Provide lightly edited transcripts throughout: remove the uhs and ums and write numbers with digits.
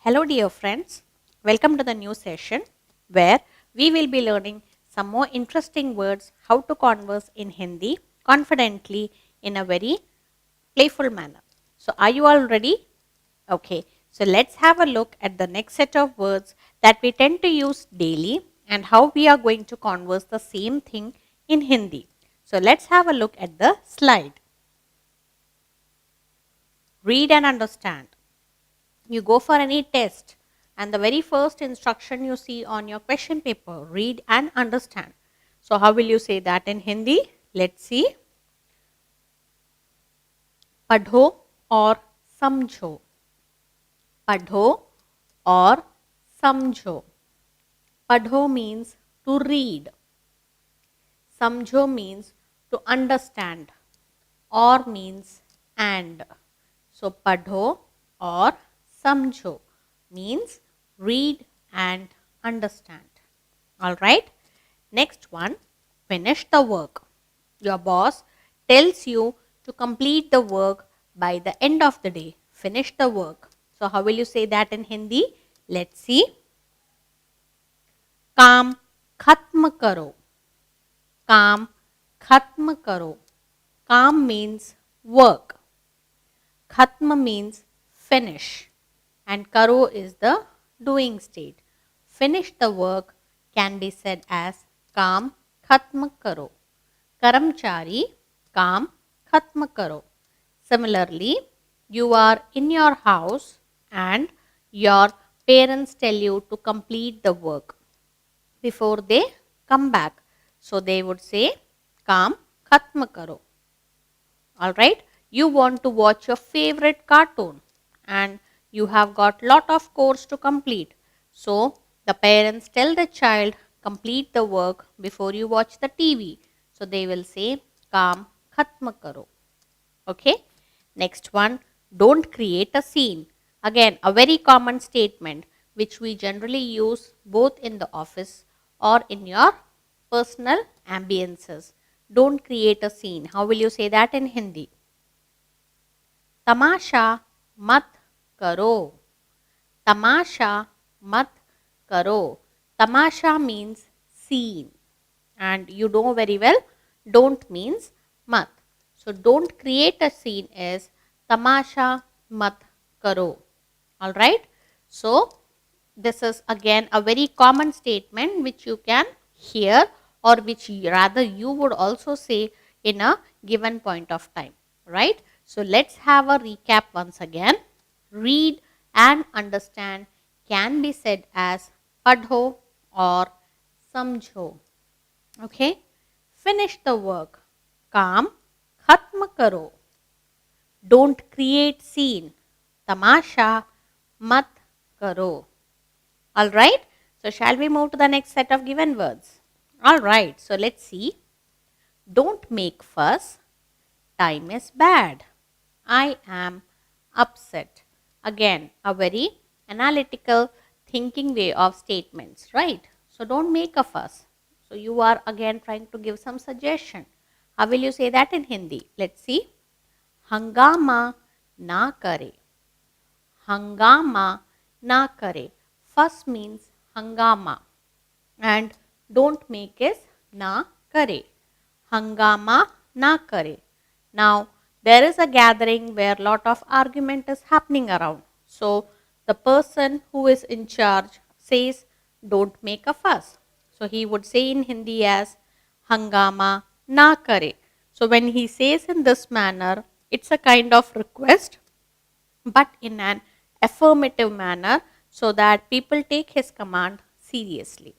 Hello, dear friends. Welcome to the new session where we will be learning some more interesting words how to converse in Hindi confidently in a very playful manner. So, are you all ready? Okay, so let's have a look at the next set of words that we tend to use daily and how we are going to converse the same thing in Hindi. So, let's have a look at the slide. Read and understand. You go for any test and the very first instruction you see on your question paper, read and understand. So how will you say that in Hindi? Let's see. Padho or samjho. Padho or samjho. Padho means to read. Samjho means to understand. Or means and. So padho or samjho means read and understand. Alright. Next one, finish the work. Your boss tells you to complete the work by the end of the day. Finish the work. So how will you say that in Hindi? Let's see. काम खत्म करो. काम खत्म करो. काम means work. Khatma means finish and karo is the doing state. Finish the work can be said as काम खत्म करो. Karamchari काम खत्म करो. Similarly, you are in your house and your parents tell you to complete the work before they come back. So they would say काम खत्म करो. Alright. You want to watch your favorite cartoon and you have got lot of course to complete. So the parents tell the child complete the work before you watch the TV. So they will say काम खत्म करो. Okay. Next one, don't create a scene. Again, a very common statement which we generally use both in the office or in your personal ambiences. Don't create a scene. How will you say that in Hindi? तमाशा मत करो. तमाशा मत करो. Tamasha means scene and you know very well don't means mat. So don't create a scene is tamasha mat karo. Alright. So this is again a very common statement which you can hear or which rather you would also say in a given point of time. Right. So let's have a recap once again. Read and understand can be said as padho or samjho. Okay. Finish the work. Kaam khatm karo. Don't create scene. Tamasha mat karo. Alright. So shall we move to the next set of given words? Alright. So let's see. Don't make fuss. Time is bad. I am upset. Again, a very analytical thinking way of statements, right? So don't make a fuss. So you are again trying to give some suggestion. How will you say that in Hindi? Let's see. Hangama na kare. Hangama na kare. Fuss means hangama and don't make is na kare. Hangama na kare. Now, there is a gathering where lot of argument is happening around. So, the person who is in charge says, don't make a fuss. So, he would say in Hindi as, hangama na kare. So, when he says in this manner, it's a kind of request, but in an affirmative manner so that people take his command seriously.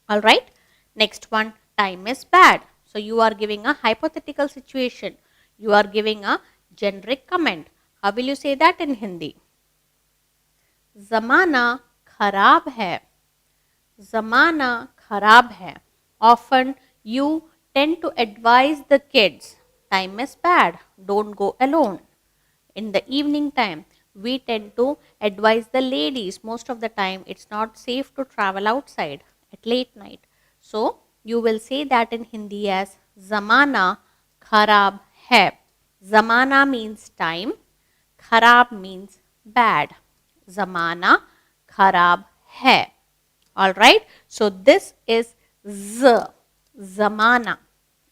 Alright. Next one, time is bad. So, you are giving a hypothetical situation. You are giving a generic comment. How will you say that in Hindi? Zamana kharab hai. Zamana kharab hai. Often you tend to advise the kids. Time is bad. Don't go alone. In the evening time, we tend to advise the ladies. Most of the time, it's not safe to travel outside at late night. So, you will say that in Hindi as Zamana kharab hai. Zamana means time. Kharab means bad. Zamana kharab hai. Alright. So this is z. Zamana.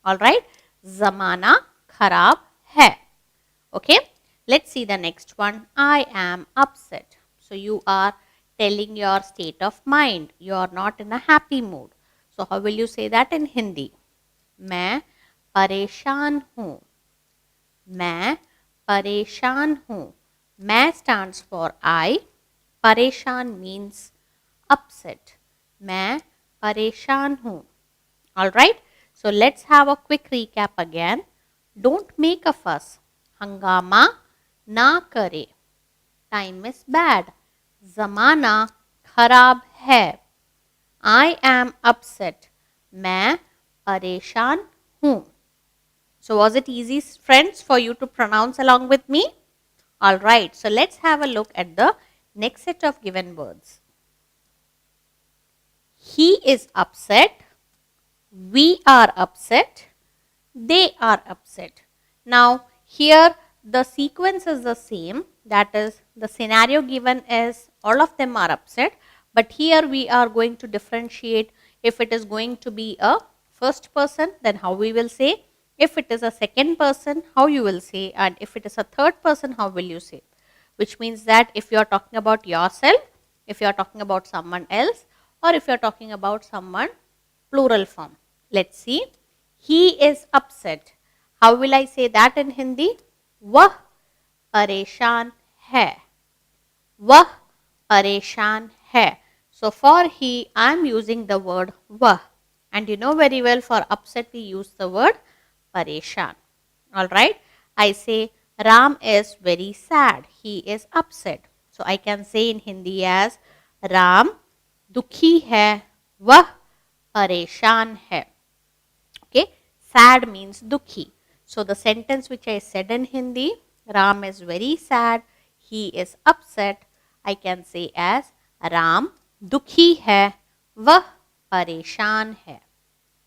Alright. Zamana kharab hai. Okay. Let's see the next one. I am upset. So you are telling your state of mind. You are not in a happy mood. So how will you say that in Hindi? मैं परेशान हूँ. मैं परेशान हूँ. मैं stands for I. परेशान means upset. मैं परेशान हूँ. Alright. So let's have a quick recap again. Don't make a fuss. हंगामा ना करे. Time is bad. ज़माना खराब है. I am upset. मैं परेशान हूँ. So was it easy, friends, for you to pronounce along with me? Alright, so let's have a look at the next set of given words. He is upset. We are upset. They are upset. Now, here the sequence is the same. That is, the scenario given is all of them are upset. But here we are going to differentiate. If it is going to be a first person, then how we will say. If it is a second person, how you will say. And if it is a third person, how will you say. Which means that if you are talking about yourself, if you are talking about someone else, or if you are talking about someone, plural form. Let's see. He is upset. How will I say that in Hindi? वह परेशान है. वह परेशान है. So for he, I am using the word वह. And you know very well for upset we use the word परेशान. Alright. I say Ram is very sad. He is upset. So I can say in Hindi as Ram दुखी है. वह परेशान है. Okay. Sad means dukhi. So the sentence which I said in Hindi, Ram is very sad. He is upset. I can say as Ram dukhi hai. Vah pareshan hai.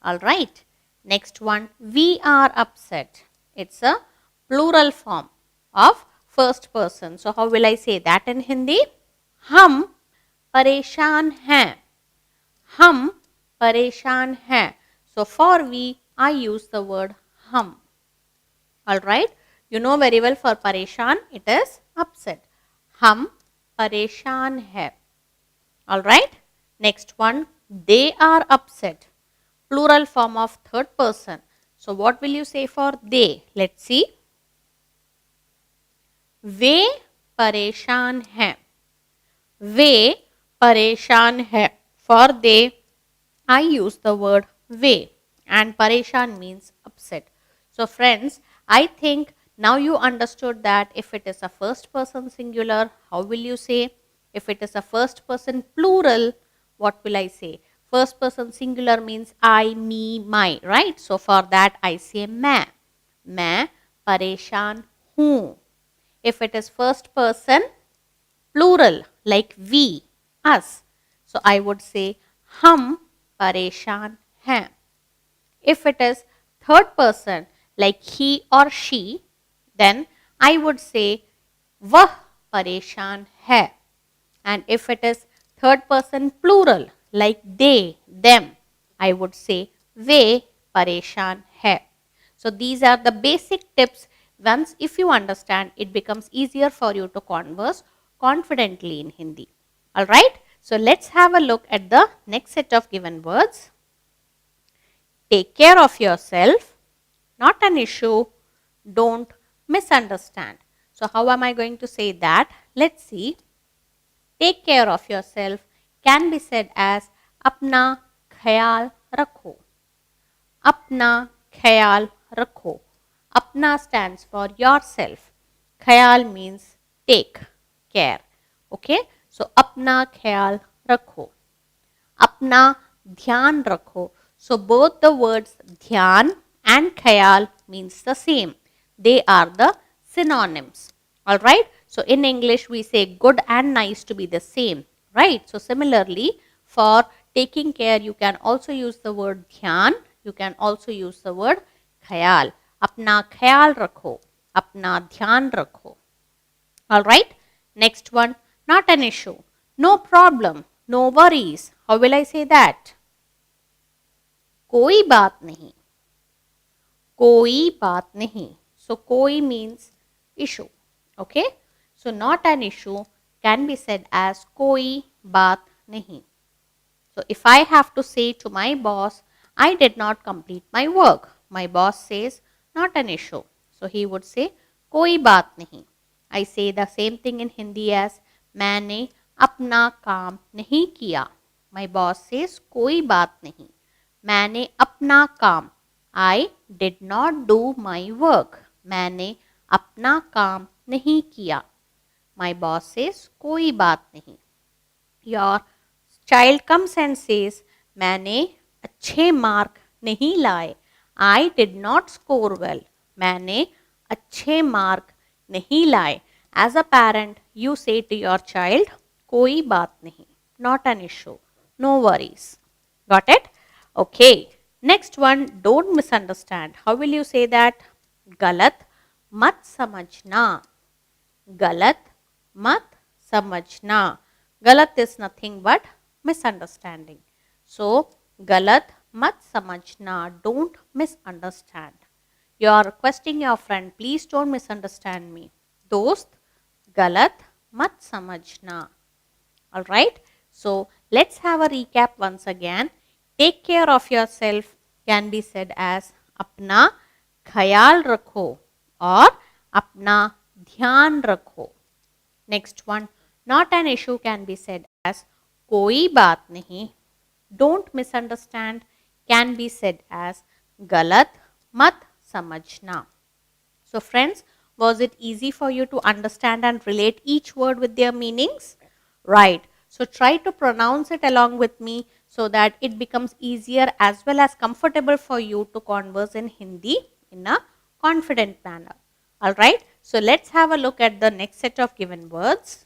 Alright. Next one. We are upset. It's a plural form of first person. So how will I say that in Hindi? Hum pareshan hai. Hum pareshan hai. So for we, I use the word hum. Alright. You know very well for pareshan, it is upset. Hum pareshan hai. Alright. Next one. They are upset. Plural form of third person. So what will you say for they? Let's see. वे परेशान हैं. वे परेशान है. For they, I use the word ve, and pareshan means upset. So friends, I think now you understood that if it is a first person singular, how will you say? If it is a first person plural, what will I say? First person singular means I, me, my, right? So for that I say मैं परेशान हूँ. If it is first person plural like we, us, so I would say हम परेशान हैं. If it is third person like he or she, then I would say वह परेशान है. And if it is third person plural like they, them, I would say वे परेशान है. So these are the basic tips. Once if you understand, it becomes easier for you to converse confidently in Hindi. Alright. So let's have a look at the next set of given words. Take care of yourself. Not an issue. Don't misunderstand. So how am I going to say that? Let's see. Take care of yourself can be said as अपना ख्याल रखो. अपना ख्याल रखो. Apna stands for yourself. Khayal means take care. Okay. So apna ख्याल रखो. Apna ध्यान रखो. So both the words ध्यान and khayal means the same. They are the synonyms. Alright. So in English we say good and nice to be the same. Right. So similarly for taking care you can also use the word ध्यान. You can also use the word khayal. अपना ख्याल रखो. अपना ध्यान रखो. Alright. Next one. Not an issue. No problem. No worries. How will I say that? कोई बात नहीं. कोई बात नहीं. So koi means issue. Okay. So not an issue can be said as koi baat nahi. So if I have to say to my boss, I did not complete my work. My boss says, not an issue. So he would say, koi baat nahi. I say the same thing in Hindi as, मैंने अपना काम नहीं किया. My boss says, कोई बात नहीं. मैंने अपना काम. I did not do my work. मैंने अपना काम नहीं किया. My boss says, कोई बात नहीं. Your child comes and says, मैंने अच्छे मार्क नहीं लाए. I did not score well. मैंने अच्छे मार्क नहीं लाए. As a parent, you say to your child, कोई बात नहीं. Not an issue. No worries. Got it? Okay. Next one, don't misunderstand. How will you say that? गलत मत समझना. गलत मत समझना. गलत is nothing but misunderstanding. So, गलत मत समझना. Don't misunderstand. You are requesting your friend, please don't misunderstand me. दोस्त गलत मत समझना. Alright. So, let's have a recap once again. Take care of yourself can be said as अपना ख्याल रखो और अपना ध्यान रखो. Next one, not an issue can be said as कोई बात नहीं. Don't misunderstand can be said as गलत मत समझना. So friends, was it easy for you to understand and relate each word with their meanings? Right. So try to pronounce it along with me so that it becomes easier as well as comfortable for you to converse in Hindi in a confident manner. Alright. So let's have a look at the next set of given words.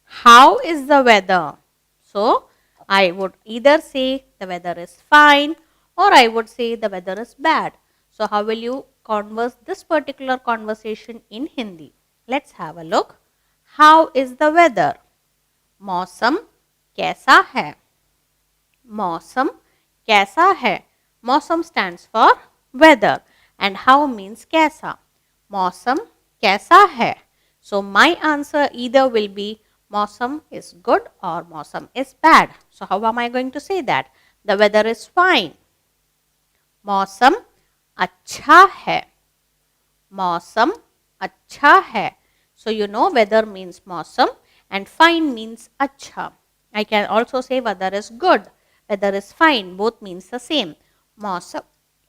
How is the weather? So I would either say the weather is fine or I would say the weather is bad. So how will you converse this particular conversation in Hindi? Let's have a look. How is the weather? मौसम कैसा है? मौसम कैसा है? मौसम stands for weather and how means कैसा. मौसम कैसा है? So my answer either will be मौसम is good or मौसम is bad. So how am I going to say that? The weather is fine. मौसम अच्छा है. मौसम अच्छा है. So you know weather means मौसम and fine means अच्छा. I can also say weather is good. Weather is fine. Both means the same. मौसम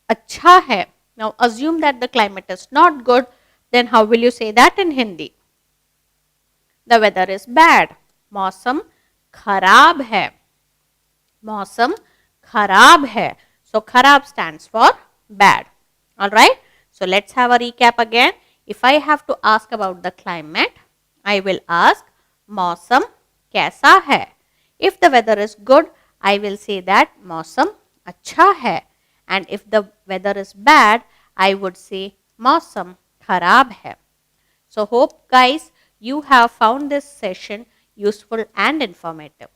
अच्छा है. Now assume that the climate is not good. Then how will you say that in Hindi? The weather is bad. मौसम खराब है. मौसम खराब है. So खराब stands for bad. Alright. So let's have a recap again. If I have to ask about the climate, I will ask मौसम कैसा है. If the weather is good, I will say that मौसम अच्छा है. And if the weather is bad, I would say मौसम खराब है. So hope guys you have found this session useful and informative.